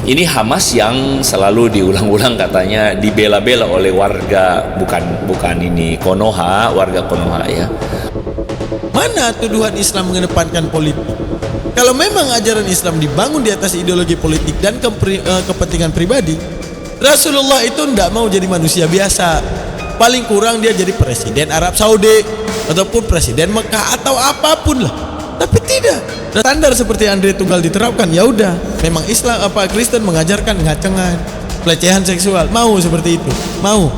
Ini Hamas yang selalu diulang-ulang katanya dibela-bela oleh warga, bukan ini Konoha, warga Konoha ya. Mana tuduhan Islam mengedepankan politik? Kalau memang ajaran Islam dibangun di atas ideologi politik dan kepentingan pribadi, Rasulullah itu tidak mau jadi manusia biasa. Paling kurang dia jadi presiden Arab Saudi ataupun presiden Mekah atau apapun lah. Tapi tidak. Standar seperti Andre Tunggal diterapkan, ya udah. Memang Islam Kristen mengajarkan ngacengan, pelecehan seksual. Mau seperti itu? Mau.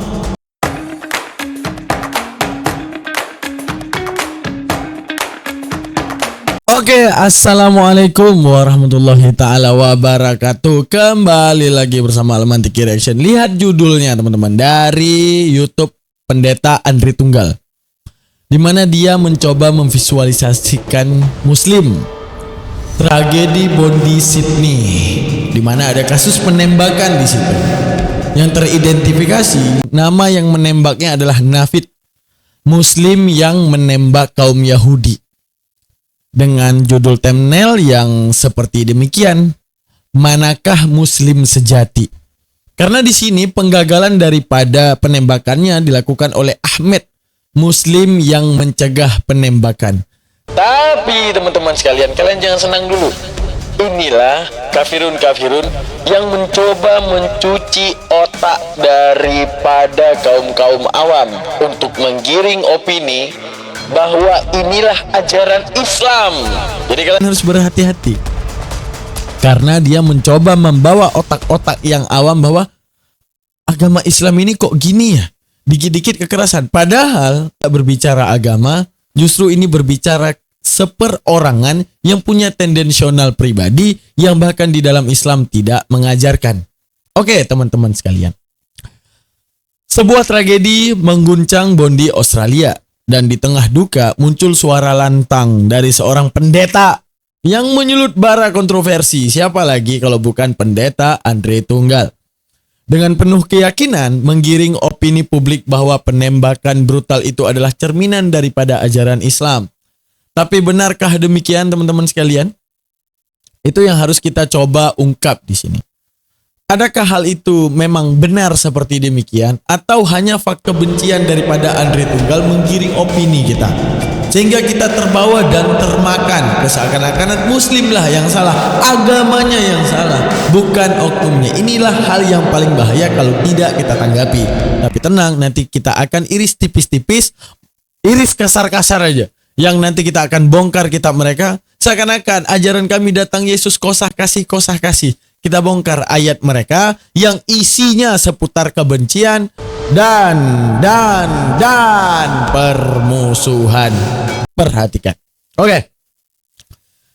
Oke, assalamualaikum warahmatullahi ta'ala wabarakatuh. Kembali lagi bersama Almantik Reaction. Lihat judulnya teman-teman, dari YouTube Pendeta Andre Tunggal, di mana dia mencoba memvisualisasikan Muslim, tragedi bom di Sydney, di mana ada kasus penembakan di situ. Yang teridentifikasi, nama yang menembaknya adalah Navid, Muslim yang menembak kaum Yahudi. Dengan judul thumbnail yang seperti demikian, manakah Muslim sejati? Karena di sini penggagalan daripada penembakannya dilakukan oleh Ahmed, Muslim yang mencegah penembakan. Tapi teman-teman sekalian, kalian jangan senang dulu. Inilah kafirun-kafirun yang mencoba mencuci otak daripada kaum-kaum awam untuk menggiring opini bahwa inilah ajaran Islam. Jadi kalian harus berhati-hati, karena dia mencoba membawa otak-otak yang awam bahwa agama Islam ini kok gini ya, dikit-dikit kekerasan. Padahal berbicara agama, justru ini berbicara seperorangan yang punya tendensional pribadi yang bahkan di dalam Islam tidak mengajarkan. Oke teman-teman sekalian, sebuah tragedi mengguncang Bondi, Australia. Dan di tengah duka muncul suara lantang dari seorang pendeta yang menyulut bara kontroversi. Siapa lagi kalau bukan Pendeta Andre Tunggal. Dengan penuh keyakinan menggiring opini publik bahwa penembakan brutal itu adalah cerminan daripada ajaran Islam. Tapi benarkah demikian teman-teman sekalian? Itu yang harus kita coba ungkap di sini. Adakah hal itu memang benar seperti demikian, atau hanya fakta kebencian daripada Andre Tunggal menggiring opini kita, sehingga kita terbawa dan termakan seakan-akan Muslim lah yang salah, agamanya yang salah, bukan oknumnya. Inilah hal yang paling bahaya kalau tidak kita tanggapi. Tapi tenang, nanti kita akan iris tipis-tipis, iris kasar-kasar aja, yang nanti kita akan bongkar kitab mereka seakan-akan ajaran kami datang Yesus kosah kasih. Kita bongkar ayat mereka yang isinya seputar kebencian dan permusuhan. Perhatikan. Oke.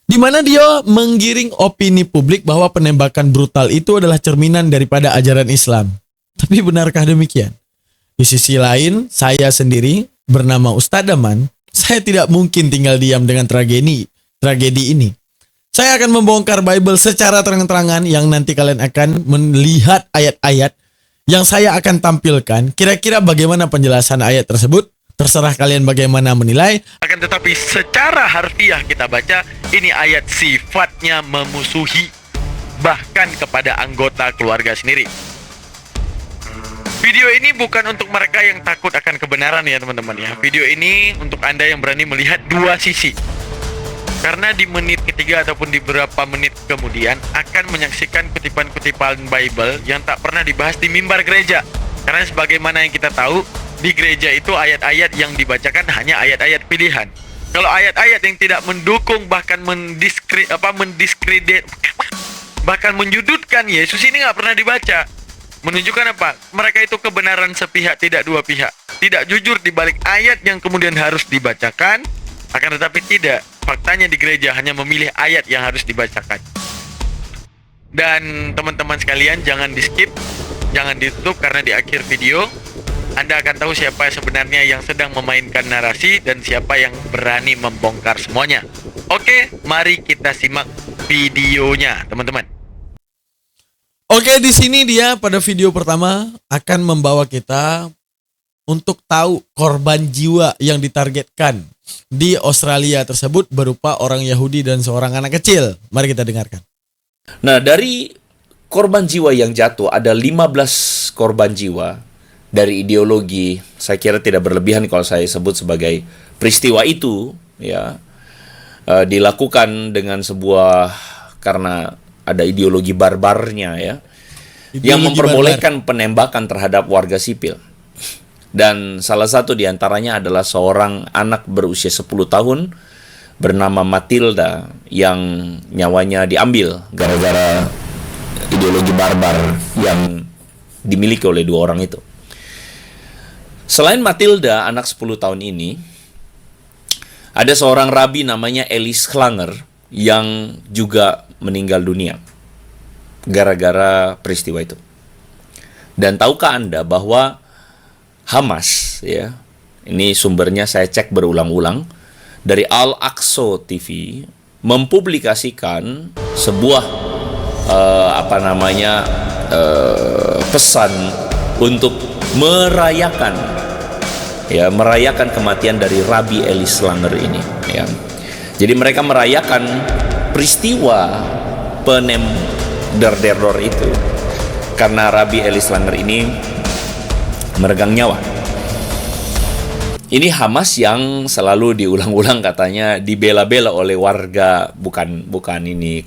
Di mana dia menggiring opini publik bahwa penembakan brutal itu adalah cerminan daripada ajaran Islam. Tapi benarkah demikian? Di sisi lain, saya sendiri bernama Ustadz Daman, saya tidak mungkin tinggal diam dengan tragedi ini. Saya akan membongkar Bible secara terang-terangan yang nanti kalian akan melihat ayat-ayat yang saya akan tampilkan. Kira-kira bagaimana penjelasan ayat tersebut? Terserah kalian bagaimana menilai. Akan tetapi secara harfiah kita baca, ini ayat sifatnya memusuhi bahkan kepada anggota keluarga sendiri. Video ini bukan untuk mereka yang takut akan kebenaran ya teman-teman ya. Video ini untuk Anda yang berani melihat dua sisi. Karena di menit ketiga ataupun di beberapa menit kemudian akan menyaksikan kutipan-kutipan Bible yang tak pernah dibahas di mimbar gereja. Karena sebagaimana yang kita tahu, di gereja itu ayat-ayat yang dibacakan hanya ayat-ayat pilihan. Kalau ayat-ayat yang tidak mendukung bahkan bahkan menyudutkan Yesus ini nggak pernah dibaca. Menunjukkan apa? Mereka itu kebenaran sepihak, tidak dua pihak. Tidak jujur di balik ayat yang kemudian harus dibacakan. Akan tetapi tidak, faktanya di gereja hanya memilih ayat yang harus dibacakan. Dan teman-teman sekalian, jangan di skip, jangan ditutup, karena di akhir video Anda akan tahu siapa sebenarnya yang sedang memainkan narasi dan siapa yang berani membongkar semuanya. Oke, mari kita simak videonya teman-teman. Oke, di sini dia pada video pertama akan membawa kita untuk tahu korban jiwa yang ditargetkan di Australia tersebut berupa orang Yahudi dan seorang anak kecil. Mari kita dengarkan. Nah, dari korban jiwa yang jatuh, ada 15 korban jiwa dari ideologi. Saya kira tidak berlebihan kalau saya sebut sebagai peristiwa itu ya dilakukan dengan sebuah, karena ada ideologi barbarnya ya, yang memperbolehkan penembakan terhadap warga sipil. Dan salah satu diantaranya adalah seorang anak berusia 10 tahun bernama Matilda yang nyawanya diambil gara-gara ideologi barbar yang dimiliki oleh dua orang itu. Selain Matilda, anak 10 tahun ini, ada seorang rabi namanya Elis Klanger yang juga meninggal dunia gara-gara peristiwa itu. Dan tahukah Anda bahwa Hamas, ya, ini sumbernya saya cek berulang-ulang, dari Al-Aqsa TV, mempublikasikan sebuah pesan untuk merayakan kematian dari Rabi Elis Klanger ini ya. Jadi mereka merayakan peristiwa teror itu karena Rabi Elis Klanger ini meregang nyawa. Ini Hamas yang selalu diulang-ulang katanya dibela-bela oleh warga bukan ini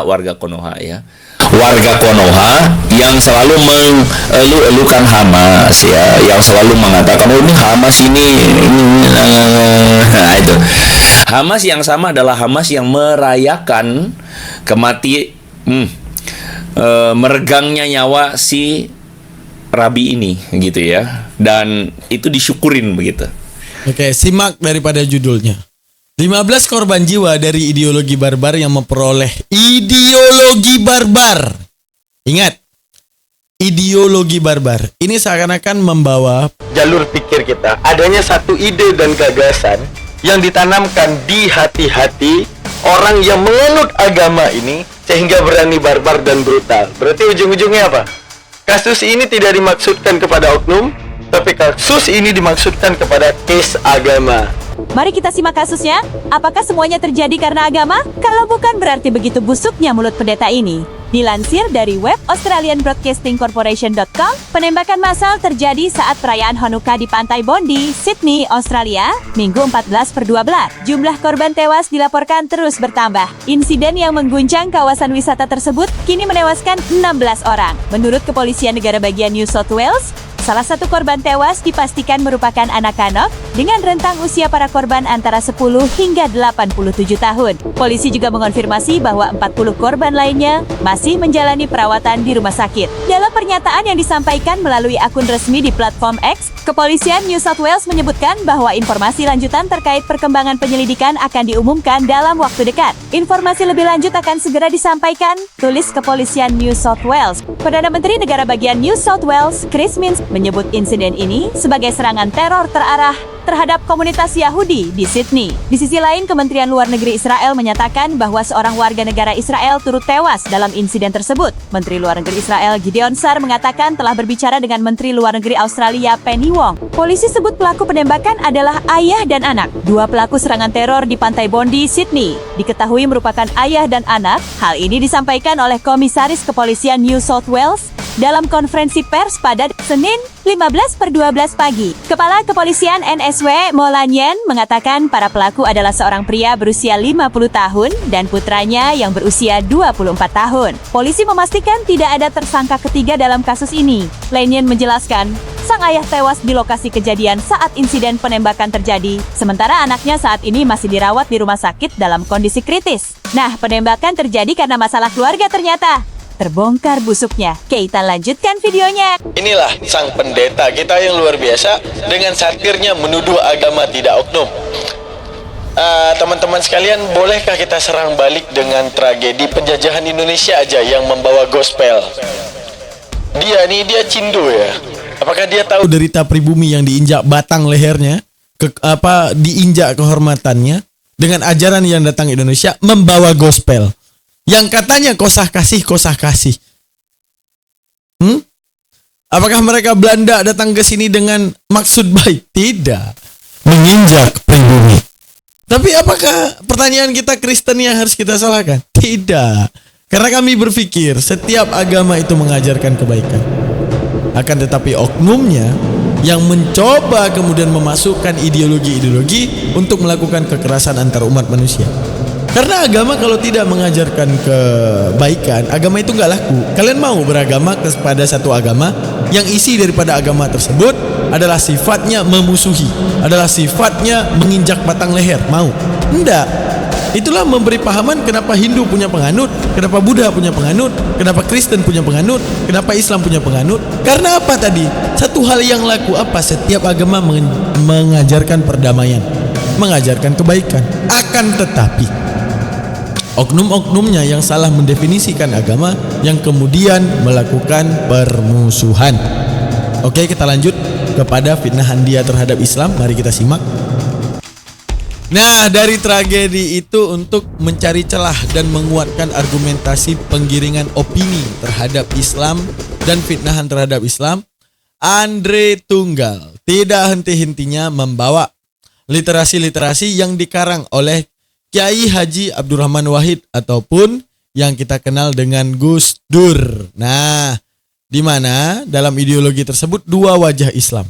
warga Konoha ya. Warga Konoha yang selalu mengeluh-elukan Hamas ya, yang selalu mengatakan ini Hamas ini nah itu. Hamas yang sama adalah Hamas yang merayakan meregangnya nyawa si Rabi ini gitu ya, dan itu disyukurin begitu. Oke, simak daripada judulnya. 15 korban jiwa dari ideologi barbar yang memperoleh ideologi barbar. Ingat, ideologi barbar ini seakan-akan membawa jalur pikir kita. Adanya satu ide dan gagasan yang ditanamkan di hati-hati orang yang menganut agama ini sehingga berani barbar dan brutal. Berarti ujung-ujungnya apa? Kasus ini tidak dimaksudkan kepada oknum, tapi kasus ini dimaksudkan kepada case agama. Mari kita simak kasusnya. Apakah semuanya terjadi karena agama? Kalau bukan, berarti begitu busuknya mulut pendeta ini. Dilansir dari web AustralianBroadcastingCorporation.com, penembakan massal terjadi saat perayaan Hanukkah di Pantai Bondi, Sydney, Australia, Minggu 14/12. Jumlah korban tewas dilaporkan terus bertambah. Insiden yang mengguncang kawasan wisata tersebut kini menewaskan 16 orang. Menurut Kepolisian Negara Bagian New South Wales, salah satu korban tewas dipastikan merupakan anak-anak dengan rentang usia para korban antara 10 hingga 87 tahun. Polisi juga mengonfirmasi bahwa 40 korban lainnya masih menjalani perawatan di rumah sakit. Dalam pernyataan yang disampaikan melalui akun resmi di platform X, Kepolisian New South Wales menyebutkan bahwa informasi lanjutan terkait perkembangan penyelidikan akan diumumkan dalam waktu dekat. Informasi lebih lanjut akan segera disampaikan, tulis Kepolisian New South Wales. Perdana Menteri Negara Bagian New South Wales, Chris Minns, menyebut insiden ini sebagai serangan teror terarah terhadap komunitas Yahudi di Sydney. Di sisi lain, Kementerian Luar Negeri Israel menyatakan bahwa seorang warga negara Israel turut tewas dalam insiden tersebut. Menteri Luar Negeri Israel Gideon Sar mengatakan telah berbicara dengan Menteri Luar Negeri Australia Penny Wong. Polisi sebut pelaku penembakan adalah ayah dan anak. Dua pelaku serangan teror di Pantai Bondi, Sydney, diketahui merupakan ayah dan anak. Hal ini disampaikan oleh Komisaris Kepolisian New South Wales dalam konferensi pers pada Senin 15/12 pagi. Kepala Kepolisian NSW Molanyen mengatakan para pelaku adalah seorang pria berusia 50 tahun dan putranya yang berusia 24 tahun. Polisi memastikan tidak ada tersangka ketiga dalam kasus ini. Lanyen menjelaskan, sang ayah tewas di lokasi kejadian saat insiden penembakan terjadi, sementara anaknya saat ini masih dirawat di rumah sakit dalam kondisi kritis. Nah, penembakan terjadi karena masalah keluarga ternyata. Terbongkar busuknya. Kita lanjutkan videonya. Inilah sang pendeta kita yang luar biasa dengan satirnya menuduh agama tidak oknum. Teman-teman sekalian, bolehkah kita serang balik dengan tragedi penjajahan Indonesia aja yang membawa gospel? Dia cindu ya. Apakah dia tahu derita pribumi yang diinjak batang lehernya, diinjak kehormatannya dengan ajaran yang datang Indonesia membawa gospel yang katanya kosah kasih. Apakah mereka Belanda datang ke sini dengan maksud baik? Tidak, menginjak pribumi. Tapi apakah pertanyaan kita Kristen yang harus kita salahkan? Tidak. Karena kami berpikir setiap agama itu mengajarkan kebaikan. Akan tetapi oknumnya yang mencoba kemudian memasukkan ideologi-ideologi untuk melakukan kekerasan antar umat manusia. Karena agama kalau tidak mengajarkan kebaikan, agama itu nggak laku. Kalian mau beragama kepada satu agama yang isi daripada agama tersebut adalah sifatnya memusuhi, adalah sifatnya menginjak batang leher? Mau? Enggak. Itulah memberi pahaman kenapa Hindu punya penganut, kenapa Buddha punya penganut, kenapa Kristen punya penganut, kenapa Islam punya penganut. Karena apa tadi? Satu hal yang laku apa? Setiap agama mengajarkan perdamaian, mengajarkan kebaikan. Akan tetapi oknum-oknumnya yang salah mendefinisikan agama yang kemudian melakukan permusuhan. Oke, kita lanjut kepada fitnahan dia terhadap Islam. Mari kita simak. Nah, dari tragedi itu untuk mencari celah dan menguatkan argumentasi penggiringan opini terhadap Islam dan fitnahan terhadap Islam, Andre Tunggal tidak henti-hentinya membawa literasi-literasi yang dikarang oleh Kiai Haji Abdurrahman Wahid ataupun yang kita kenal dengan Gus Dur. Nah, di mana dalam ideologi tersebut dua wajah Islam.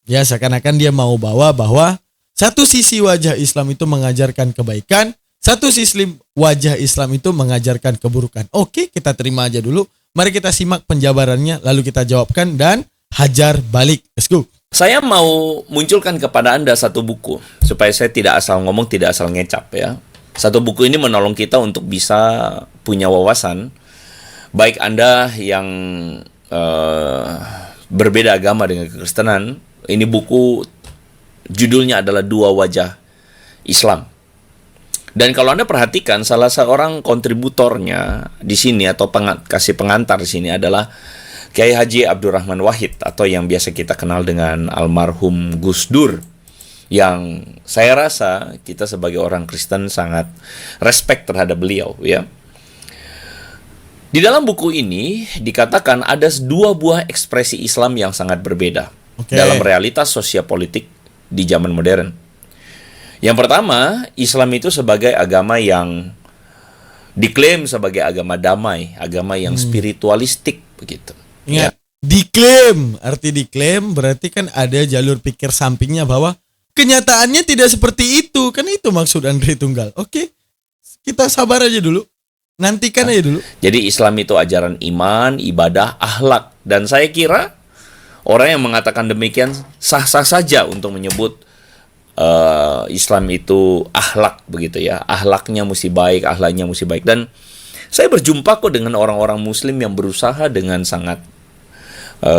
Ya, seakan-akan dia mau bawa bahwa satu sisi wajah Islam itu mengajarkan kebaikan, satu sisi wajah Islam itu mengajarkan keburukan. Oke, kita terima aja dulu. Mari kita simak penjabarannya, lalu kita jawabkan dan hajar balik. Let's go. Saya mau munculkan kepada Anda satu buku, supaya saya tidak asal ngomong, tidak asal ngecap ya. Satu buku ini menolong kita untuk bisa punya wawasan, baik Anda yang berbeda agama dengan kekristenan. Ini buku judulnya adalah Dua Wajah Islam. Dan kalau Anda perhatikan, salah seorang kontributornya di sini atau kasih pengantar di sini adalah Kiai Haji Abdurrahman Wahid atau yang biasa kita kenal dengan almarhum Gus Dur, yang saya rasa kita sebagai orang Kristen sangat respect terhadap beliau ya. Di dalam buku ini dikatakan ada dua buah ekspresi Islam yang sangat berbeda dalam realitas sosiopolitik di zaman modern. Yang pertama, Islam itu sebagai agama yang diklaim sebagai agama damai, agama yang spiritualistik begitu. Ingat, diklaim, arti diklaim berarti kan ada jalur pikir sampingnya bahwa kenyataannya tidak seperti itu. Kan itu maksud Andre Tunggal. Oke, kita sabar aja dulu. Nantikan aja dulu. Jadi Islam itu ajaran iman, ibadah, akhlak. Dan saya kira orang yang mengatakan demikian sah-sah saja untuk menyebut Islam itu akhlak begitu ya. Akhlaknya mesti baik, akhlaknya mesti baik. Dan saya berjumpa kok dengan orang-orang Muslim yang berusaha dengan sangat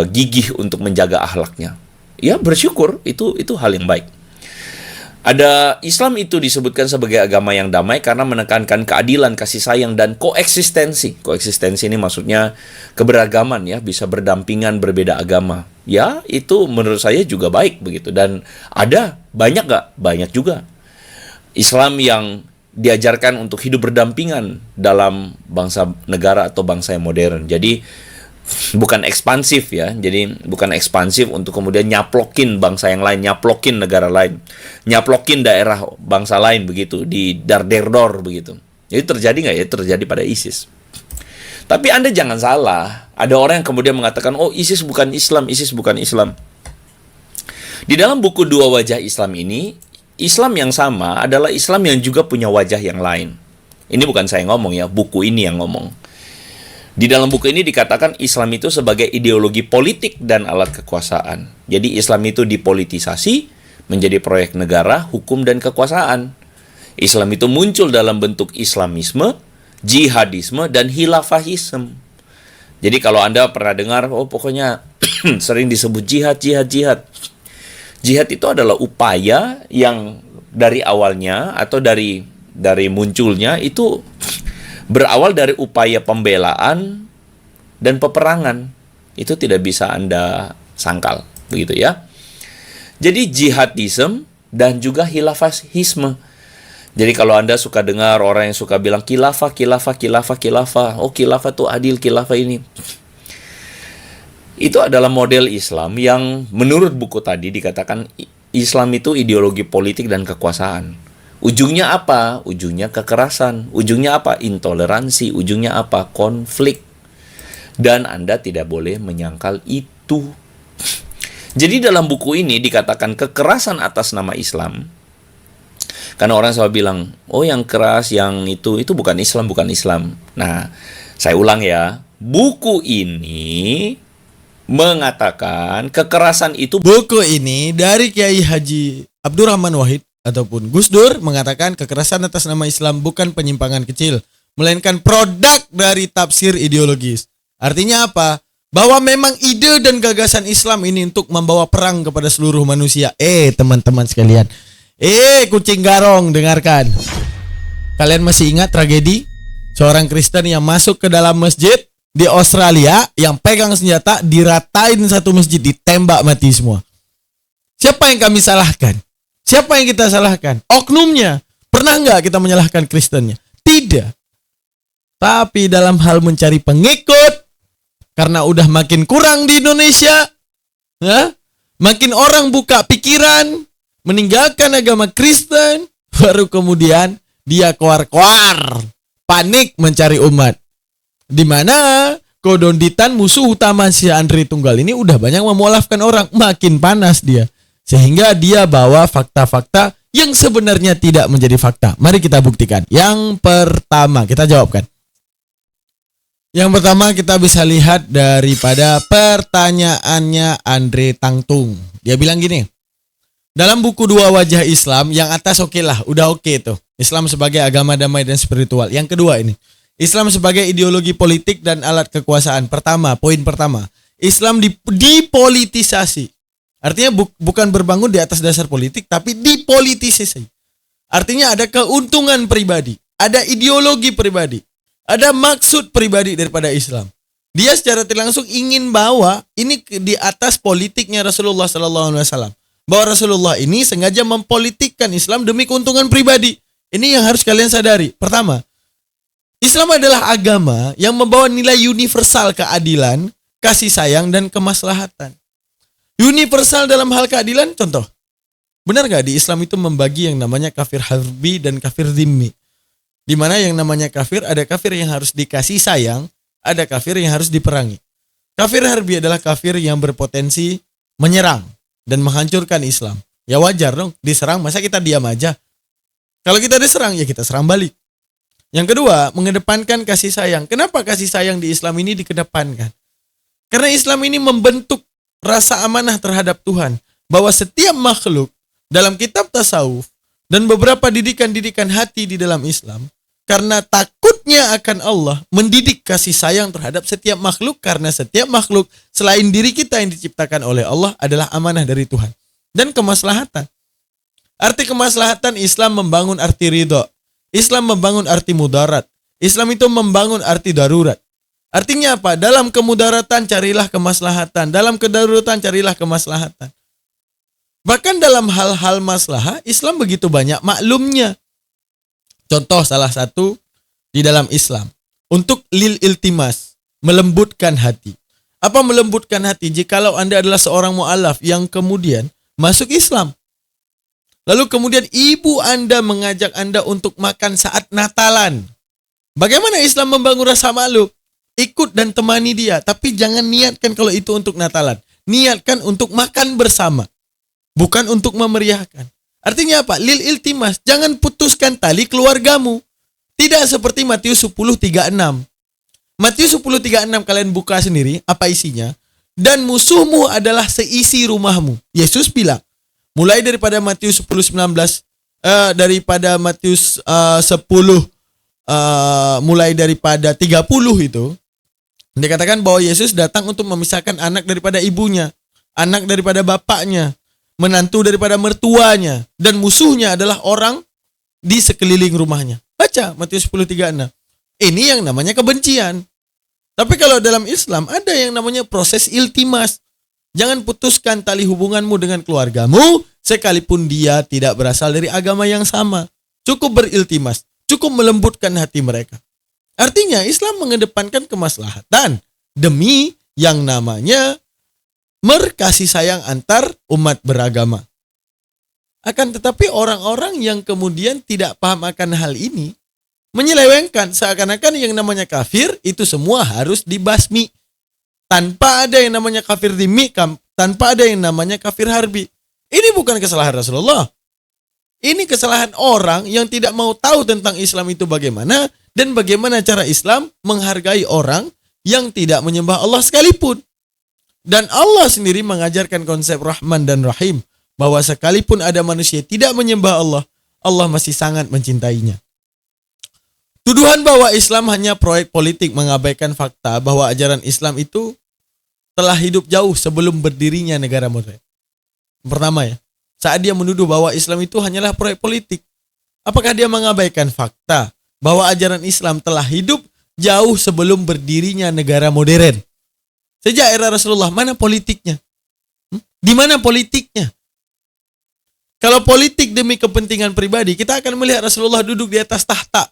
gigih untuk menjaga akhlaknya. Ya bersyukur, itu hal yang baik. Ada Islam itu disebutkan sebagai agama yang damai karena menekankan keadilan, kasih sayang, dan koeksistensi. Koeksistensi ini maksudnya keberagaman ya, bisa berdampingan berbeda agama. Ya, itu menurut saya juga baik begitu. Dan ada, banyak gak? Banyak juga. Islam yang diajarkan untuk hidup berdampingan dalam bangsa negara atau bangsa yang modern. Jadi bukan ekspansif ya. Jadi bukan ekspansif untuk kemudian nyaplokin bangsa yang lain, nyaplokin negara lain, nyaplokin daerah bangsa lain begitu, di darderdor begitu. Jadi terjadi nggak ya? Terjadi pada ISIS. Tapi Anda jangan salah. Ada orang yang kemudian mengatakan, oh ISIS bukan Islam, ISIS bukan Islam. Di dalam buku Dua Wajah Islam ini, Islam yang sama adalah Islam yang juga punya wajah yang lain. Ini bukan saya ngomong ya, buku ini yang ngomong. Di dalam buku ini dikatakan Islam itu sebagai ideologi politik dan alat kekuasaan. Jadi Islam itu dipolitisasi menjadi proyek negara, hukum, dan kekuasaan. Islam itu muncul dalam bentuk Islamisme, jihadisme, dan khilafahisme. Jadi kalau Anda pernah dengar, oh pokoknya sering disebut jihad. Jihad itu adalah upaya yang dari awalnya atau dari munculnya itu berawal dari upaya pembelaan dan peperangan. Itu tidak bisa Anda sangkal, begitu ya. Jadi jihadisme dan juga khilafahisme. Jadi kalau Anda suka dengar orang yang suka bilang khilafah. Oh khilafah itu adil, khilafah ini. Itu adalah model Islam yang menurut buku tadi dikatakan Islam itu ideologi politik dan kekuasaan. Ujungnya apa? Ujungnya kekerasan. Ujungnya apa? Intoleransi. Ujungnya apa? Konflik. Dan Anda tidak boleh menyangkal itu. Jadi dalam buku ini dikatakan kekerasan atas nama Islam. Karena orang selalu bilang, oh yang keras, yang itu bukan Islam, bukan Islam. Nah, saya ulang ya. Buku ini mengatakan kekerasan itu. Buku ini dari Kiai Haji Abdurrahman Wahid ataupun Gus Dur mengatakan kekerasan atas nama Islam bukan penyimpangan kecil, melainkan produk dari tafsir ideologis. Artinya apa? Bahwa memang ide dan gagasan Islam ini untuk membawa perang kepada seluruh manusia. Teman-teman sekalian. Kucing garong, dengarkan. Kalian masih ingat tragedi seorang Kristen yang masuk ke dalam masjid di Australia, yang pegang senjata, diratain satu masjid, ditembak mati semua. Siapa yang kami salahkan? Siapa yang kita salahkan? Oknumnya. Pernah nggak kita menyalahkan Kristennya? Tidak. Tapi dalam hal mencari pengikut, karena udah makin kurang di Indonesia, makin orang buka pikiran, meninggalkan agama Kristen, baru kemudian dia koar-koar, panik mencari umat. Di mana Kodonditan musuh utama si Andri Tunggal ini udah banyak memualafkan orang, makin panas dia. Sehingga dia bawa fakta-fakta yang sebenarnya tidak menjadi fakta. Mari kita buktikan. Yang pertama, kita jawabkan. Yang pertama kita bisa lihat daripada pertanyaannya Andre Tangtung. Dia bilang gini, dalam buku Dua Wajah Islam, yang atas oke lah, udah oke tuh. Islam sebagai agama damai dan spiritual. Yang kedua ini, Islam sebagai ideologi politik dan alat kekuasaan. Pertama, poin pertama, Islam dipolitisasi. Artinya bukan berbangun di atas dasar politik, tapi dipolitisasi. Artinya ada keuntungan pribadi, ada ideologi pribadi, ada maksud pribadi daripada Islam. Dia secara tidak langsung ingin bawa ini di atas politiknya Rasulullah SAW. Bahwa Rasulullah ini sengaja mempolitikkan Islam demi keuntungan pribadi. Ini yang harus kalian sadari. Pertama, Islam adalah agama yang membawa nilai universal keadilan, kasih sayang, dan kemaslahatan. Universal dalam hal keadilan, contoh. Benar gak di Islam itu membagi yang namanya kafir harbi dan kafir dhimmi? Di mana yang namanya kafir, ada kafir yang harus dikasih sayang, ada kafir yang harus diperangi. Kafir harbi adalah kafir yang berpotensi menyerang dan menghancurkan Islam. Ya wajar dong, diserang, masa kita diam aja? Kalau kita diserang, ya kita serang balik. Yang kedua, mengedepankan kasih sayang. Kenapa kasih sayang di Islam ini dikedepankan? Karena Islam ini membentuk rasa amanah terhadap Tuhan. Bahwa setiap makhluk dalam kitab tasawuf dan beberapa didikan-didikan hati di dalam Islam, karena takutnya akan Allah, mendidik kasih sayang terhadap setiap makhluk. Karena setiap makhluk selain diri kita yang diciptakan oleh Allah adalah amanah dari Tuhan. Dan kemaslahatan. Arti kemaslahatan, Islam membangun arti ridho. Islam membangun arti mudarat. Islam itu membangun arti darurat. Artinya apa? Dalam kemudaratan carilah kemaslahatan. Dalam kedaruratan carilah kemaslahatan. Bahkan dalam hal-hal maslahah, Islam begitu banyak maklumnya. Contoh salah satu di dalam Islam. Untuk lil iltimas, melembutkan hati. Apa melembutkan hati? Jikalau Anda adalah seorang mu'alaf yang kemudian masuk Islam. Lalu kemudian ibu Anda mengajak Anda untuk makan saat Natalan. Bagaimana Islam membangun rasa malu? Ikut dan temani dia. Tapi jangan niatkan kalau itu untuk Natalan. Niatkan untuk makan bersama. Bukan untuk memeriahkan. Artinya apa? Lil iltimas. Jangan putuskan tali keluargamu. Tidak seperti Matius 10:36. Matius 10:36 kalian buka sendiri. Apa isinya? Dan musuhmu adalah seisi rumahmu. Yesus bilang. Mulai daripada Matius 10:19, daripada Matius 10, mulai daripada 30 itu, dikatakan bahwa Yesus datang untuk memisahkan anak daripada ibunya, anak daripada bapaknya, menantu daripada mertuanya, dan musuhnya adalah orang di sekeliling rumahnya. Baca Matius 10:36. Ini yang namanya kebencian. Tapi kalau dalam Islam ada yang namanya proses iltimas. Jangan putuskan tali hubunganmu dengan keluargamu, sekalipun dia tidak berasal dari agama yang sama. Cukup beriltimas, cukup melembutkan hati mereka. Artinya Islam mengedepankan kemaslahatan demi yang namanya kasih sayang antar umat beragama. Akan tetapi orang-orang yang kemudian tidak paham akan hal ini menyelewengkan seakan-akan yang namanya kafir itu semua harus dibasmi. Tanpa ada yang namanya kafir dhimmi, tanpa ada yang namanya kafir harbi. Ini bukan kesalahan Rasulullah. Ini kesalahan orang yang tidak mau tahu tentang Islam itu bagaimana dan bagaimana cara Islam menghargai orang yang tidak menyembah Allah sekalipun. Dan Allah sendiri mengajarkan konsep Rahman dan Rahim, bahwa sekalipun ada manusia tidak menyembah Allah, Allah masih sangat mencintainya. Tuduhan bahwa Islam hanya proyek politik mengabaikan fakta bahwa ajaran Islam itu telah hidup jauh sebelum berdirinya negara modern. Pertama ya, saat dia menuduh bahwa Islam itu hanyalah proyek politik, apakah dia mengabaikan fakta bahwa ajaran Islam telah hidup jauh sebelum berdirinya negara modern? Sejak era Rasulullah, mana politiknya? Di mana politiknya? Kalau politik demi kepentingan pribadi, kita akan melihat Rasulullah duduk di atas tahta.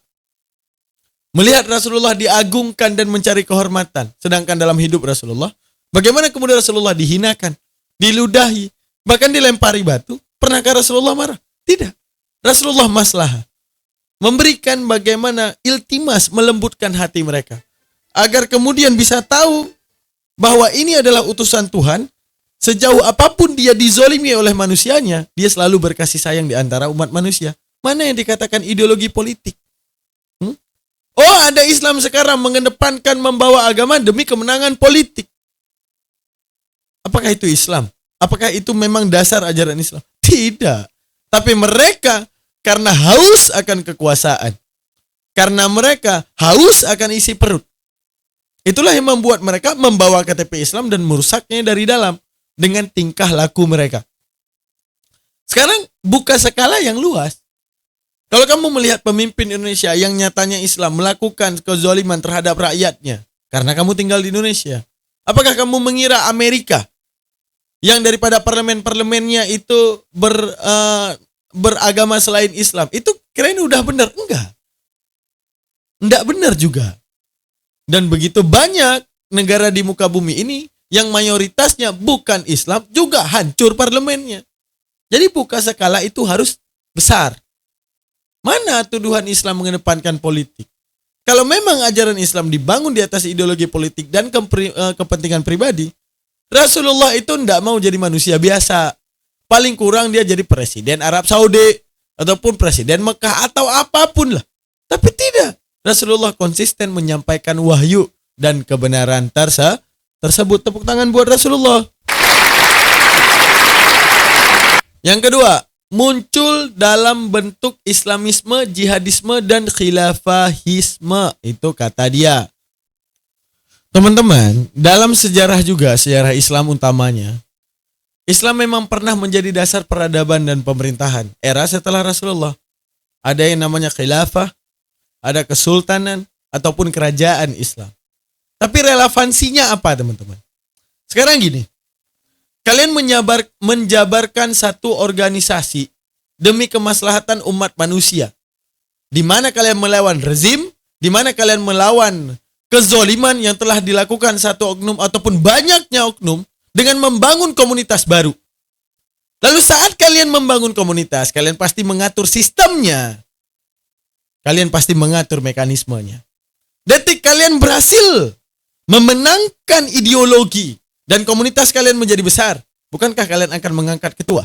Melihat Rasulullah diagungkan dan mencari kehormatan. Sedangkan dalam hidup Rasulullah, bagaimana kemudian Rasulullah dihinakan, diludahi, bahkan dilempari batu? Pernahkah Rasulullah marah? Tidak. Rasulullah maslahah. Memberikan bagaimana iltimas melembutkan hati mereka. Agar kemudian bisa tahu bahwa ini adalah utusan Tuhan, sejauh apapun dia dizolimi oleh manusianya, dia selalu berkasih sayang di antara umat manusia. Mana yang dikatakan ideologi politik? Oh, ada Islam sekarang mengedepankan membawa agama demi kemenangan politik. Apakah itu Islam? Apakah itu memang dasar ajaran Islam? Tidak. Tapi mereka karena haus akan kekuasaan, karena mereka haus akan isi perut, itulah yang membuat mereka membawa KTP Islam dan merusaknya dari dalam dengan tingkah laku mereka. Sekarang buka skala yang luas. Kalau kamu melihat pemimpin Indonesia yang nyatanya Islam melakukan kezaliman terhadap rakyatnya karena kamu tinggal di Indonesia, apakah kamu mengira Amerika yang daripada parlemen-parlemennya itu beragama selain Islam itu kirain udah benar? Enggak benar juga. Dan begitu banyak negara di muka bumi ini yang mayoritasnya bukan Islam juga hancur parlemennya. Jadi buka skala itu harus besar. Mana tuduhan Islam mengedepankan politik? Kalau memang ajaran Islam dibangun di atas ideologi politik dan kepentingan pribadi, Rasulullah itu tidak mau jadi manusia biasa. Paling kurang dia jadi presiden Arab Saudi ataupun presiden Mekah atau apapun lah. Tapi tidak. Rasulullah konsisten menyampaikan wahyu dan kebenaran tersebut. Tepuk tangan buat Rasulullah. Yang kedua, muncul dalam bentuk Islamisme, jihadisme, dan khilafahisme. Itu kata dia. Teman-teman, dalam sejarah juga, sejarah Islam utamanya, Islam memang pernah menjadi dasar peradaban dan pemerintahan era setelah Rasulullah. Ada yang namanya khilafah, ada kesultanan, ataupun kerajaan Islam. Tapi relevansinya apa, teman-teman? Sekarang gini, kalian menjabarkan satu organisasi demi kemaslahatan umat manusia, di mana kalian melawan rezim, di mana kalian melawan kezoliman yang telah dilakukan satu oknum ataupun banyaknya oknum dengan membangun komunitas baru. Lalu saat kalian membangun komunitas, kalian pasti mengatur sistemnya. Kalian pasti mengatur mekanismenya. Detik kalian berhasil memenangkan ideologi dan komunitas kalian menjadi besar, bukankah kalian akan mengangkat ketua?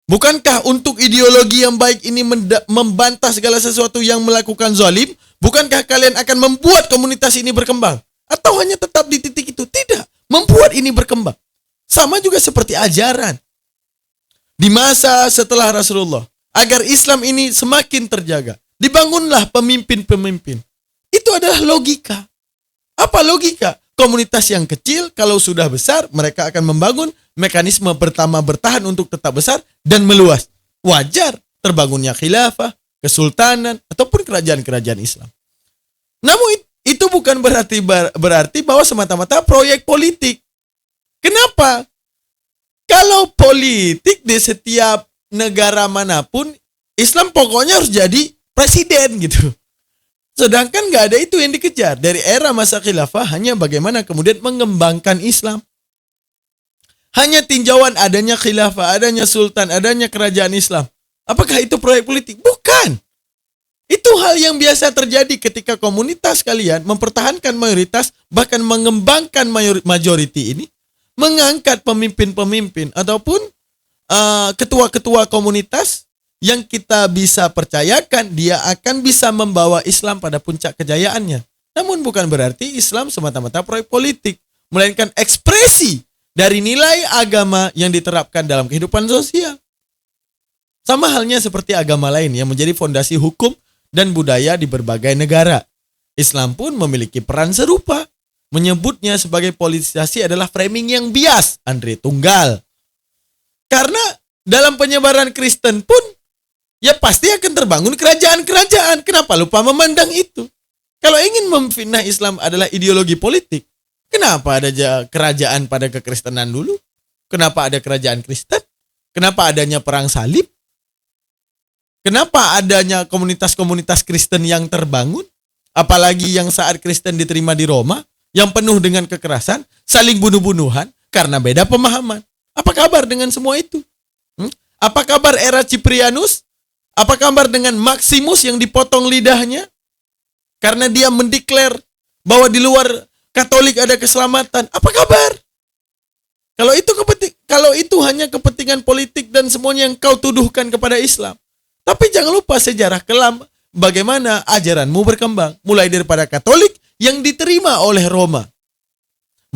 Bukankah untuk ideologi yang baik ini membantah segala sesuatu yang melakukan zalim? Bukankah kalian akan membuat komunitas ini berkembang? Atau hanya tetap di titik itu? Tidak, membuat ini berkembang. Sama juga seperti ajaran. Di masa setelah Rasulullah, agar Islam ini semakin terjaga, dibangunlah pemimpin-pemimpin. Itu adalah logika. Apa logika? Komunitas yang kecil kalau sudah besar, mereka akan membangun mekanisme pertama bertahan untuk tetap besar dan meluas. Wajar terbangunnya khilafah, kesultanan, ataupun kerajaan-kerajaan Islam. Namun itu bukan berarti bahwa semata-mata proyek politik. Kenapa? Kalau politik di setiap negara manapun, Islam pokoknya harus jadi presiden gitu. Sedangkan nggak ada itu yang dikejar. Dari era masa khilafah hanya bagaimana kemudian mengembangkan Islam. Hanya tinjauan adanya khilafah, adanya sultan, adanya kerajaan Islam. Apakah itu proyek politik? Bukan. Itu hal yang biasa terjadi ketika komunitas kalian mempertahankan mayoritas, bahkan mengembangkan majority ini, mengangkat pemimpin-pemimpin ataupun ketua-ketua komunitas yang kita bisa percayakan dia akan bisa membawa Islam pada puncak kejayaannya. Namun bukan berarti Islam semata-mata proyek politik, melainkan ekspresi dari nilai agama yang diterapkan dalam kehidupan sosial. Sama halnya seperti agama lain yang menjadi fondasi hukum dan budaya di berbagai negara. Islam pun memiliki peran serupa. Menyebutnya sebagai politisasi adalah framing yang bias, Andre Tunggal. Karena dalam penyebaran Kristen pun, ya pasti akan terbangun kerajaan-kerajaan. Kenapa lupa memandang itu? Kalau ingin memfitnah Islam adalah ideologi politik, kenapa ada kerajaan pada kekristenan dulu? Kenapa ada kerajaan Kristen? Kenapa adanya perang salib? Kenapa adanya komunitas-komunitas Kristen yang terbangun? Apalagi yang saat Kristen diterima di Roma, yang penuh dengan kekerasan, saling bunuh-bunuhan, karena beda pemahaman. Apa kabar dengan semua itu? Apa kabar era Ciprianus? Apa kabar dengan Maximus yang dipotong lidahnya? Karena dia mendeklar bahwa di luar Katolik ada keselamatan. Apa kabar? Kalau itu hanya kepentingan politik dan semuanya yang kau tuduhkan kepada Islam. Tapi jangan lupa sejarah kelam bagaimana ajaranmu berkembang. Mulai daripada Katolik yang diterima oleh Roma.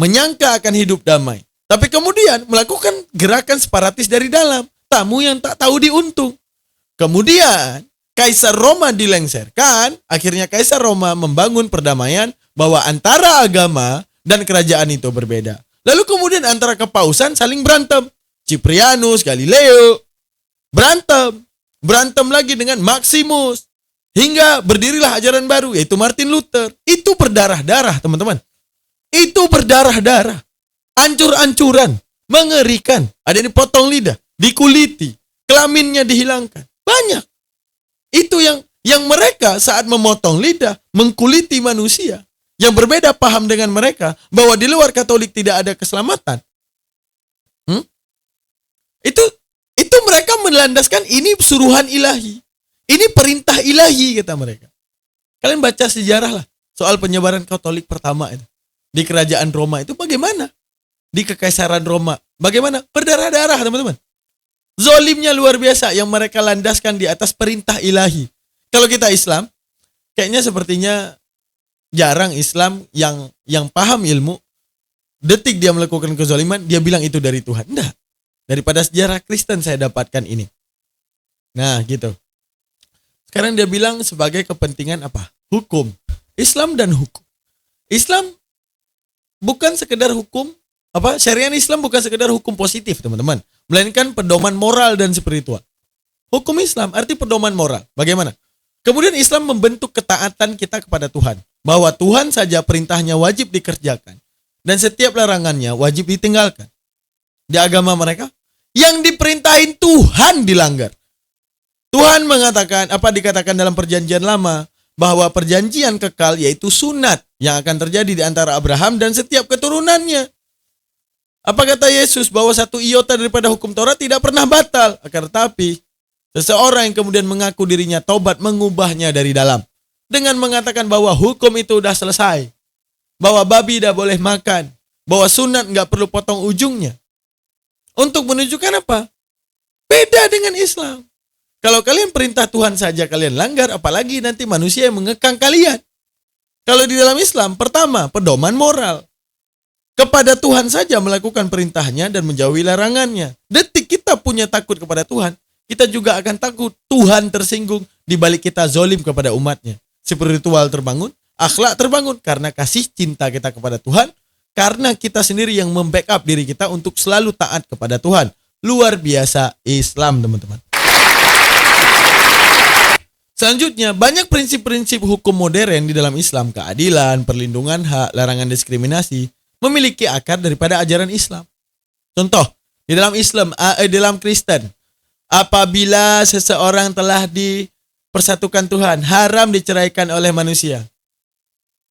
Menyangka akan hidup damai. Tapi kemudian melakukan gerakan separatis dari dalam. Tamu yang tak tahu diuntung. Kemudian Kaisar Roma dilengsarkan. Akhirnya Kaisar Roma membangun perdamaian bahwa antara agama dan kerajaan itu berbeda. Lalu kemudian antara kepausan saling berantem. Ciprianus, Galileo, berantem. Berantem lagi dengan Maximus. Hingga berdirilah ajaran baru, yaitu Martin Luther. Itu berdarah-darah, teman-teman. Itu berdarah-darah. Ancur-ancuran. Mengerikan. Ada yang dipotong lidah. Dikuliti. Kelaminnya dihilangkan. Banyak. Itu yang mereka saat memotong lidah, mengkuliti manusia. Yang berbeda paham dengan mereka, bahwa di luar Katolik tidak ada keselamatan. Itu mereka melandaskan ini suruhan ilahi. Ini perintah ilahi, kata mereka. Kalian baca sejarah lah soal penyebaran Katolik pertama itu. Di kerajaan Roma itu bagaimana? Di kekaisaran Roma bagaimana? Berdarah-darah, teman-teman. Zolimnya luar biasa yang mereka landaskan di atas perintah ilahi. Kalau kita Islam, kayaknya sepertinya jarang Islam yang paham ilmu, detik dia melakukan kezaliman, dia bilang itu dari Tuhan. Enggak. Daripada sejarah Kristen saya dapatkan ini. Nah, gitu. Sekarang dia bilang sebagai kepentingan apa? Hukum. Islam dan hukum. Islam bukan sekedar hukum, syariat Islam bukan sekedar hukum positif, teman-teman. Melainkan pedoman moral dan spiritual. Hukum Islam arti pedoman moral. Bagaimana? Kemudian Islam membentuk ketaatan kita kepada Tuhan. Bahwa Tuhan saja perintahnya wajib dikerjakan. Dan setiap larangannya wajib ditinggalkan. Di agama mereka, yang diperintahin Tuhan dilanggar. Tuhan mengatakan, dikatakan dalam perjanjian lama, bahwa perjanjian kekal yaitu sunat yang akan terjadi di antara Abraham dan setiap keturunannya. Apa kata Yesus? Bahwa satu iota daripada hukum Taurat tidak pernah batal. Akan tetapi, seseorang yang kemudian mengaku dirinya taubat mengubahnya dari dalam. Dengan mengatakan bahwa hukum itu udah selesai. Bahwa babi tidak boleh makan. Bahwa sunat nggak perlu potong ujungnya. Untuk menunjukkan apa? Beda dengan Islam. Kalau kalian perintah Tuhan saja kalian langgar, apalagi nanti manusia yang mengekang kalian. Kalau di dalam Islam, pertama, pedoman moral. Kepada Tuhan saja melakukan perintahnya dan menjauhi larangannya. Detik kita punya takut kepada Tuhan, kita juga akan takut Tuhan tersinggung di balik kita zolim kepada umatnya. Spiritual terbangun, akhlak terbangun karena kasih cinta kita kepada Tuhan. Karena kita sendiri yang membackup diri kita untuk selalu taat kepada Tuhan. Luar biasa Islam, teman-teman. Selanjutnya, banyak prinsip-prinsip hukum modern di dalam Islam, keadilan, perlindungan hak, larangan diskriminasi, memiliki akar daripada ajaran Islam. Contoh, di dalam dalam Kristen, apabila seseorang telah dipersatukan Tuhan, haram diceraikan oleh manusia.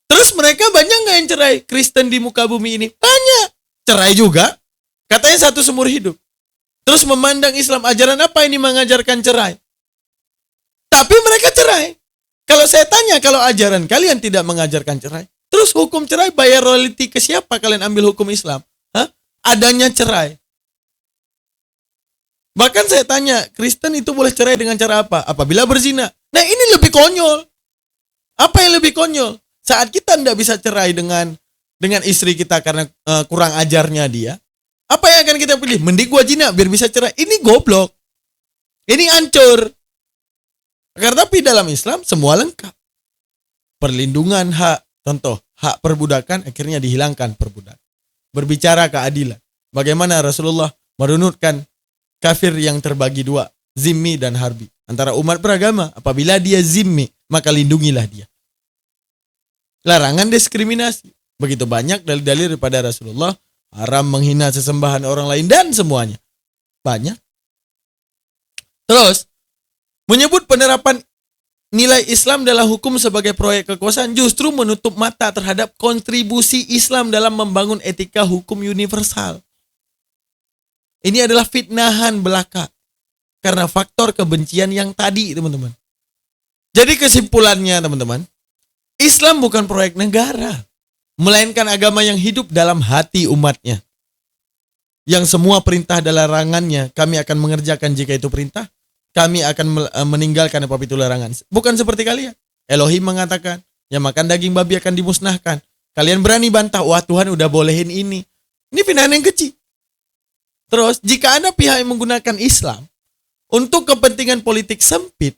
Terus mereka banyak nggak yang cerai? Kristen di muka bumi ini banyak cerai juga. Katanya satu seumur hidup. Terus memandang Islam, ajaran apa ini mengajarkan cerai? Tapi mereka cerai. Kalau saya tanya, kalau ajaran kalian tidak mengajarkan cerai, terus hukum cerai bayar royalti ke siapa kalian ambil hukum Islam? Hah? Adanya cerai. Bahkan saya tanya, Kristen itu boleh cerai dengan cara apa? Apabila berzina. Nah ini lebih konyol. Apa yang lebih konyol? Saat kita tidak bisa cerai dengan istri kita karena kurang ajarnya dia, apa yang akan kita pilih? Mending gua zina biar bisa cerai. Ini goblok. Ini hancur. Karena tapi dalam Islam semua lengkap. Perlindungan hak, contoh, hak perbudakan akhirnya dihilangkan perbudakan. Berbicara keadilan. Bagaimana Rasulullah merunutkan kafir yang terbagi dua, zimmi dan harbi. Antara umat beragama, apabila dia zimmi, maka lindungilah dia. Larangan diskriminasi. Begitu banyak dalil-dalil daripada Rasulullah, haram menghina sesembahan orang lain dan semuanya. Banyak. Terus, menyebut penerapan nilai Islam dalam hukum sebagai proyek kekuasaan justru menutup mata terhadap kontribusi Islam dalam membangun etika hukum universal. Ini adalah fitnahan belaka. Karena faktor kebencian yang tadi, teman-teman. Jadi kesimpulannya, teman-teman, Islam bukan proyek negara, melainkan agama yang hidup dalam hati umatnya. Yang semua perintah dan larangannya kami akan mengerjakan jika itu perintah, kami akan meninggalkan apabila itu larangan. Bukan seperti kalian. Elohim mengatakan, yang makan daging babi akan dimusnahkan. Kalian berani bantah, wah Tuhan udah bolehin ini. Ini fitnahan yang kecil. Terus, jika ada pihak yang menggunakan Islam untuk kepentingan politik sempit,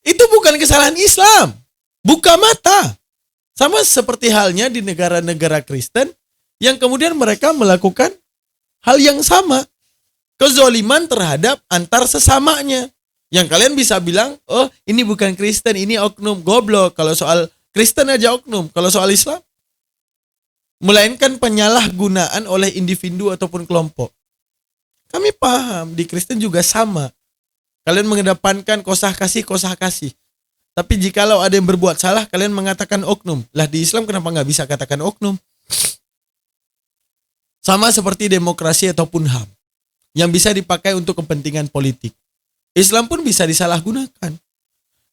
itu bukan kesalahan Islam. Buka mata. Sama seperti halnya di negara-negara Kristen yang kemudian mereka melakukan hal yang sama. Kezoliman terhadap antar sesamanya. Yang kalian bisa bilang, oh ini bukan Kristen, ini oknum. Goblok, kalau soal Kristen aja oknum. Kalau soal Islam, melainkan penyalahgunaan oleh individu ataupun kelompok. Kami paham, di Kristen juga sama. Kalian mengedepankan kosah kasih. Tapi jikalau ada yang berbuat salah, kalian mengatakan oknum. Lah di Islam kenapa nggak bisa katakan oknum? Sama seperti demokrasi ataupun HAM. Yang bisa dipakai untuk kepentingan politik. Islam pun bisa disalahgunakan.